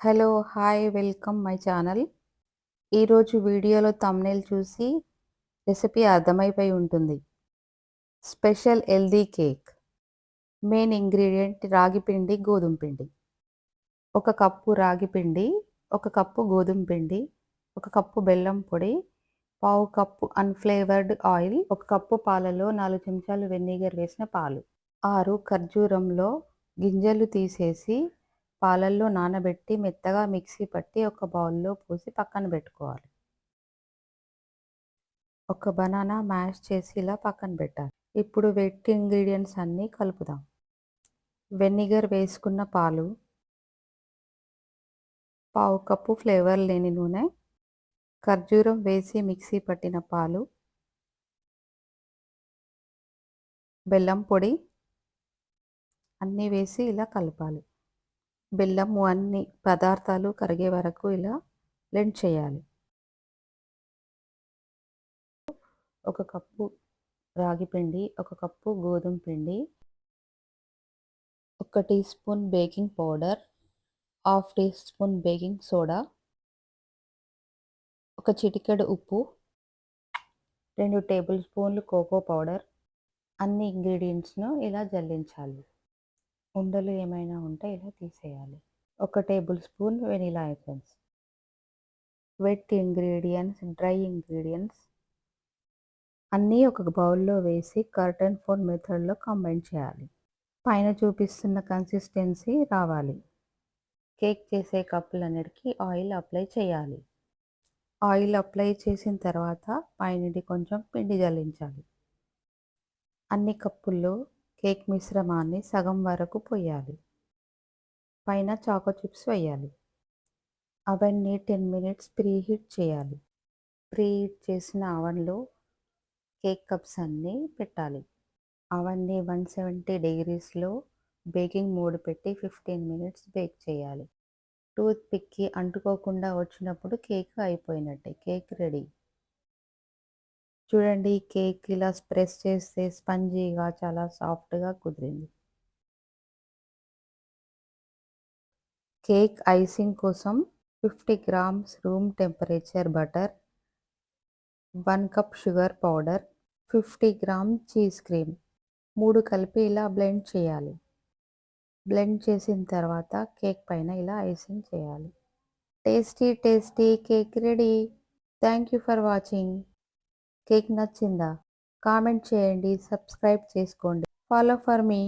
Hello! Hi! Welcome my channel. ఈరోజు వీడియోలో thumbnail చూసి రెసిపీ అర్థమైపోయి ఉంటుంది. Special healthy cake. Main ingredient రాగి పిండి, గోధుమ పిండి. 1 కప్పు రాగి పిండి, 1 కప్పు గోధుమ పిండి, 1 కప్పు బెల్లం పొడి, పావు కప్పు అన్‌ఫ్లేవర్డ్ ఆయిల్, 1 కప్పు పాలలో 4 చెంచాలు వెనిగర్ వేసిన పాలు. 6 ఖర్జూరంలో గింజలు తీసేసి పాలల్లో నానబెట్టి మెత్తగా మిక్సీ పట్టి ఒక బౌల్‌లో పోసి పక్కన పెట్టుకోవాలి. ఒక బనానా మ్యాష్ చేసి ఇలా పక్కన పెట్టాలి. ఇప్పుడు వెట్ ఇంగ్రీడియెంట్స్ అన్నీ కలుపుదాం. వెనిగర్ వేసుకున్న పాలు, పావు కప్పు ఫ్లేవర్ లేని నూనె, ఖర్జూరం వేసి మిక్సీ పట్టిన పాలు, బెల్లం పొడి అన్నీ వేసి ఇలా కలపాలి. బెల్లము అన్ని పదార్థాలు కరిగే వరకు ఇలా బ్లెండ్ చేయాలి. 1 కప్పు రాగి పిండి, 1 కప్పు గోధుమ పిండి, 1 teaspoon baking powder, half teaspoon baking soda, 1 చిటికెడు ఉప్పు, 2 టేబుల్ స్పూన్లు కోకో పౌడర్. అన్ని ఇంగ్రీడియెంట్స్‌ను ఇలా జల్లించాలి. ఉండలు ఏమైనా ఉంటే ఇలా తీసేయాలి. 1 tablespoon vanilla essence. Wet ingredients, dry ingredients అన్నీ ఒక బౌల్‌లో వేసి కర్టన్ ఫోన్ మెథడ్‌లో కంబైన్ చేయాలి. పైన చూపిస్తున్న కన్సిస్టెన్సీ రావాలి. కేక్ చేసే కప్పులన్నిటికీ ఆయిల్ అప్లై చేయాలి. ఆయిల్ అప్లై చేసిన తర్వాత పైనుండి కొంచెం పిండి జల్లించాలి. అన్ని కప్పుల్లో కేక్ మిశ్రమాన్ని సగం వరకు పొయ్యాలి. పైన చాకో చిప్స్ వేయాలి. అవెన్‌ని 10 మినిట్స్ ప్రీహీట్ చేయాలి. ప్రీహీట్ చేసిన అవెన్‌లో కేక్ కప్స్ అన్నీ పెట్టాలి. అవన్నీ 170 డిగ్రీస్‌లో బేకింగ్ మోడ్ పెట్టి 15 మినిట్స్ బేక్ చేయాలి. టూత్ పిక్‌కి అంటుకోకుండా వచ్చినప్పుడు కేక్ అయిపోయినట్టే. Cake ready. చూడండి, కేక్ ఇలా ప్రెస్ చేస్తే స్పంజీగా చాలా సాఫ్ట్‌గా కుదిరింది. కేక్ ఐసింగ్ కోసం 50 grams room temperature butter, 1 cup sugar powder, 50 gram cheese cream 3 కలిపి ఇలా బ్లెండ్ చేయాలి. బ్లెండ్ చేసిన తర్వాత కేక్ పైన ఇలా ఐసింగ్ చేయాలి. Tasty cake ready. Thank you for watching. Cake నచ్చిందా? కామెంట్ చేయండి, సబ్స్క్రైబ్ చేసుకోండి. Follow for me.